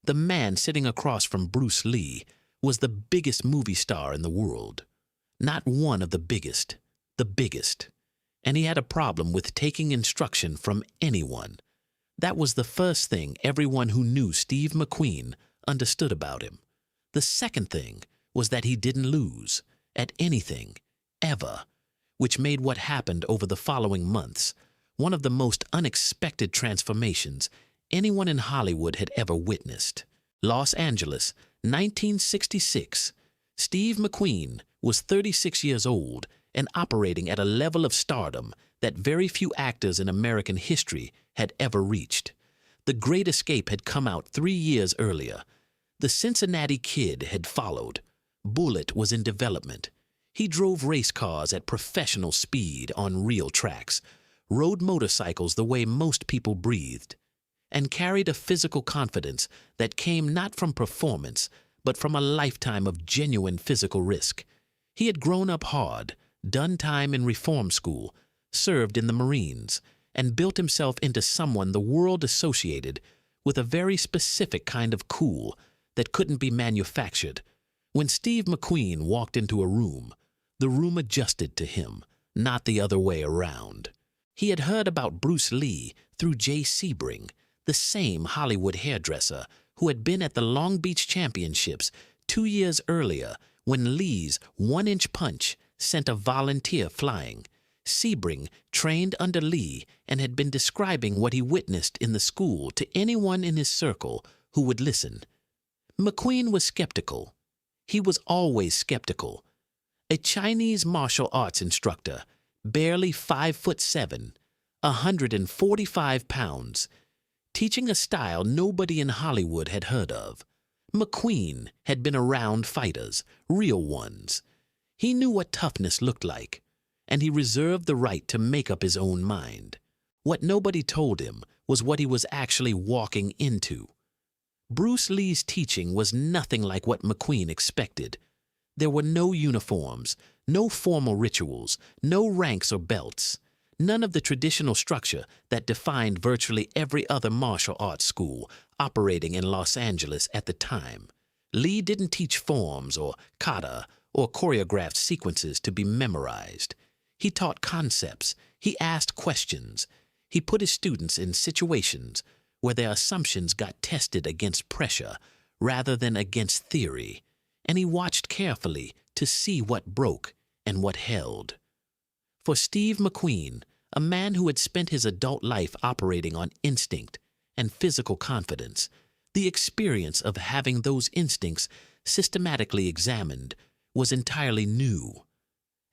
The man sitting across from Bruce Lee was the biggest movie star in the world. Not one of the biggest, the biggest. And he had a problem with taking instruction from anyone. That was the first thing everyone who knew Steve McQueen understood about him. The second thing was that he didn't lose at anything, ever, which made what happened over the following months one of the most unexpected transformations anyone in Hollywood had ever witnessed. Los Angeles, 1966. Steve McQueen was 36 years old and operating at a level of stardom that very few actors in American history had ever reached. The Great Escape had come out 3 years earlier. The Cincinnati Kid had followed. Bullet was in development. He drove race cars at professional speed on real tracks, rode motorcycles the way most people breathed, and carried a physical confidence that came not from performance, but from a lifetime of genuine physical risk. He had grown up hard, done time in reform school, served in the Marines, and built himself into someone the world associated with a very specific kind of cool that couldn't be manufactured. When Steve McQueen walked into a room, the room adjusted to him, not the other way around. He had heard about Bruce Lee through Jay Sebring, the same Hollywood hairdresser who had been at the Long Beach Championships 2 years earlier when Lee's one-inch punch sent a volunteer flying. Sebring trained under Lee and had been describing what he witnessed in the school to anyone in his circle who would listen. McQueen was skeptical. He was always skeptical. A Chinese martial arts instructor, barely 5'7", 145 pounds, teaching a style nobody in Hollywood had heard of. McQueen had been around fighters, real ones. He knew what toughness looked like, and he reserved the right to make up his own mind. What nobody told him was what he was actually walking into. Bruce Lee's teaching was nothing like what McQueen expected. There were no uniforms, no formal rituals, no ranks or belts, none of the traditional structure that defined virtually every other martial arts school operating in Los Angeles at the time. Lee didn't teach forms or kata or choreographed sequences to be memorized. He taught concepts. He asked questions. He put his students in situations where their assumptions got tested against pressure rather than against theory, and he watched carefully to see what broke and what held. For Steve McQueen, a man who had spent his adult life operating on instinct and physical confidence, the experience of having those instincts systematically examined was entirely new,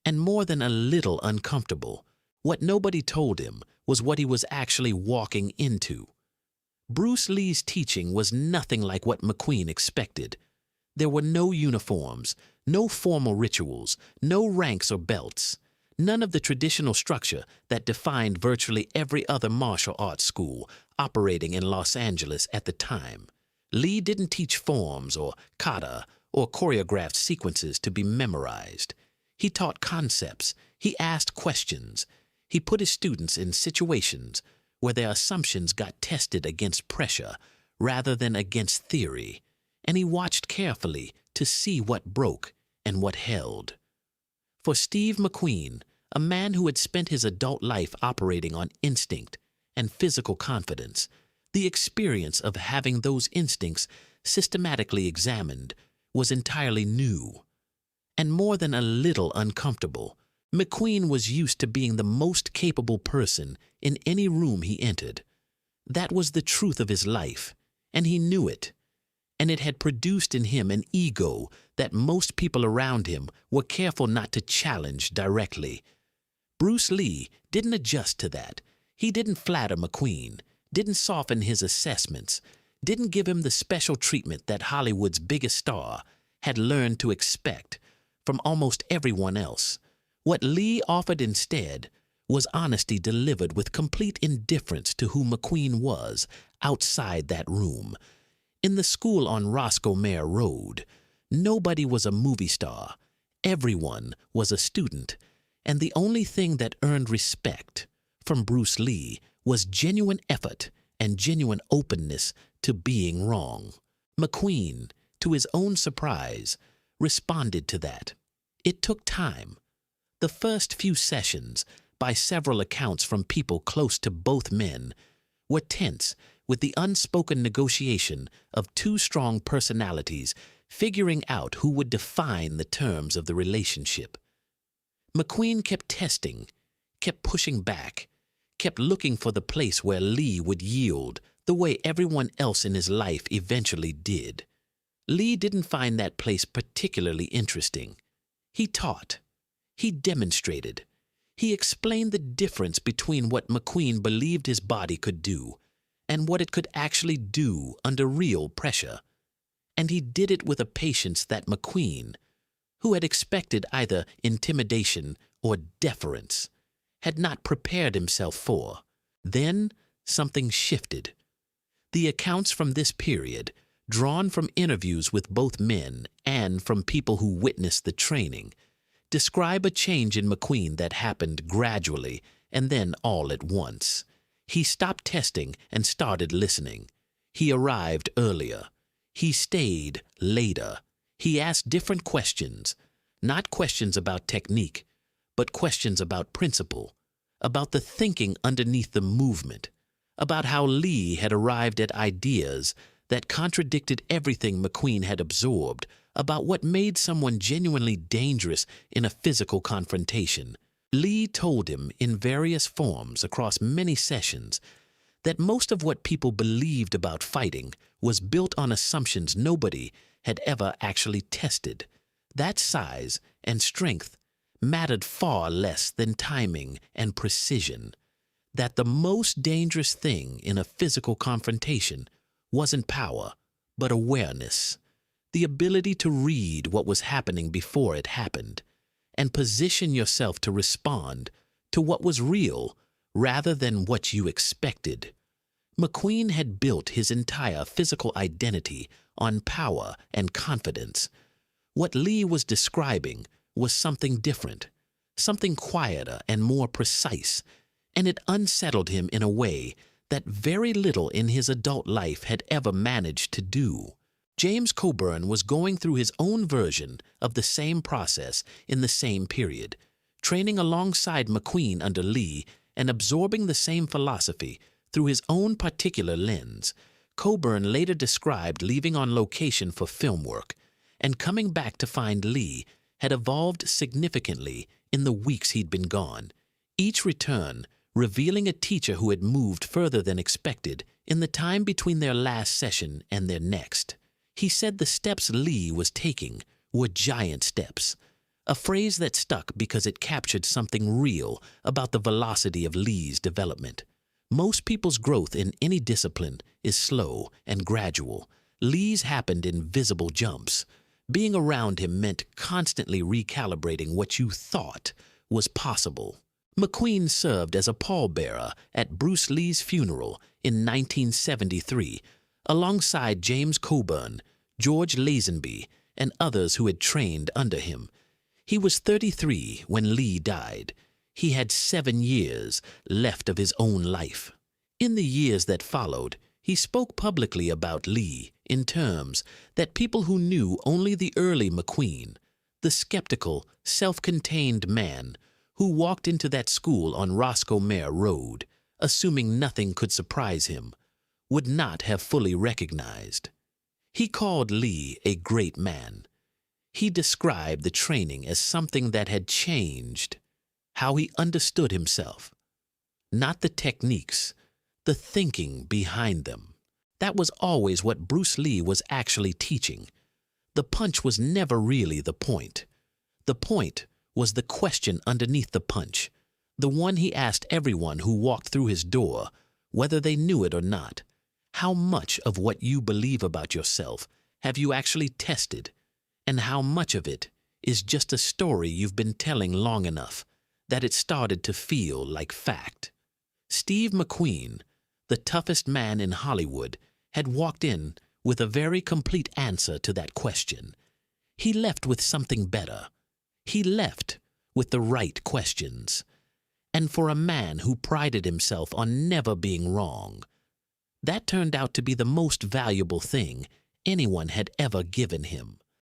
and more than a little uncomfortable. What nobody told him was what he was actually walking into. Bruce Lee's teaching was nothing like what McQueen expected. There were no uniforms, no formal rituals, no ranks or belts, none of the traditional structure that defined virtually every other martial arts school operating in Los Angeles at the time. Lee didn't teach forms or kata or choreographed sequences to be memorized. He taught concepts. He asked questions. He put his students in situations where their assumptions got tested against pressure rather than against theory, and he watched carefully to see what broke and what held. For Steve McQueen, a man who had spent his adult life operating on instinct and physical confidence, the experience of having those instincts systematically examined was entirely new, and more than a little uncomfortable. McQueen was used to being the most capable person in any room he entered. That was the truth of his life, and he knew it, and it had produced in him an ego that most people around him were careful not to challenge directly. Bruce Lee didn't adjust to that. He didn't flatter McQueen, didn't soften his assessments, didn't give him the special treatment that Hollywood's biggest star had learned to expect from almost everyone else. What Lee offered instead was honesty delivered with complete indifference to who McQueen was outside that room. In the school on Roscomare Road, nobody was a movie star. Everyone was a student, and the only thing that earned respect from Bruce Lee was genuine effort and genuine openness to being wrong. McQueen, to his own surprise, responded to that. It took time. The first few sessions, by several accounts from people close to both men, were tense with the unspoken negotiation of two strong personalities figuring out who would define the terms of the relationship. McQueen kept testing, kept pushing back, kept looking for the place where Lee would yield the way everyone else in his life eventually did. Lee didn't find that place particularly interesting. He taught. He demonstrated. He explained the difference between what McQueen believed his body could do and what it could actually do under real pressure. And he did it with a patience that McQueen, who had expected either intimidation or deference, had not prepared himself for. Then something shifted. The accounts from this period, drawn from interviews with both men and from people who witnessed the training, describe a change in McQueen that happened gradually and then all at once. He stopped testing and started listening. He arrived earlier. He stayed later. He asked different questions, not questions about technique, but questions about principle, about the thinking underneath the movement, about how Lee had arrived at ideas that contradicted everything McQueen had absorbed about what made someone genuinely dangerous in a physical confrontation. Lee told him in various forms across many sessions that most of what people believed about fighting was built on assumptions nobody had ever actually tested. That size and strength mattered far less than timing and precision. That the most dangerous thing in a physical confrontation wasn't power, but awareness. The ability to read what was happening before it happened, and position yourself to respond to what was real rather than what you expected. McQueen had built his entire physical identity on power and confidence. What Lee was describing was something different, something quieter and more precise, and it unsettled him in a way that very little in his adult life had ever managed to do. James Coburn was going through his own version of the same process in the same period, training alongside McQueen under Lee and absorbing the same philosophy through his own particular lens. Coburn later described leaving on location for film work and coming back to find Lee had evolved significantly in the weeks he'd been gone, each return revealing a teacher who had moved further than expected in the time between their last session and their next. He said the steps Lee was taking were giant steps, a phrase that stuck because it captured something real about the velocity of Lee's development. Most people's growth in any discipline is slow and gradual. Lee's happened in visible jumps. Being around him meant constantly recalibrating what you thought was possible. McQueen served as a pallbearer at Bruce Lee's funeral in 1973, alongside James Coburn, George Lazenby, and others who had trained under him. He was 33 when Lee died. He had 7 years left of his own life. In the years that followed, he spoke publicly about Lee in terms that people who knew only the early McQueen, the skeptical, self-contained man who walked into that school on Roscomare Road, assuming nothing could surprise him, would not have fully recognized. He called Lee a great man. He described the training as something that had changed how he understood himself. Not the techniques, the thinking behind them. That was always what Bruce Lee was actually teaching. The punch was never really the point. The point was the question underneath the punch, the one he asked everyone who walked through his door, whether they knew it or not. How much of what you believe about yourself have you actually tested, and how much of it is just a story you've been telling long enough that it started to feel like fact? Steve McQueen, the toughest man in Hollywood, had walked in with a very complete answer to that question. He left with something better. He left with the right questions. And for a man who prided himself on never being wrong, that turned out to be the most valuable thing anyone had ever given him.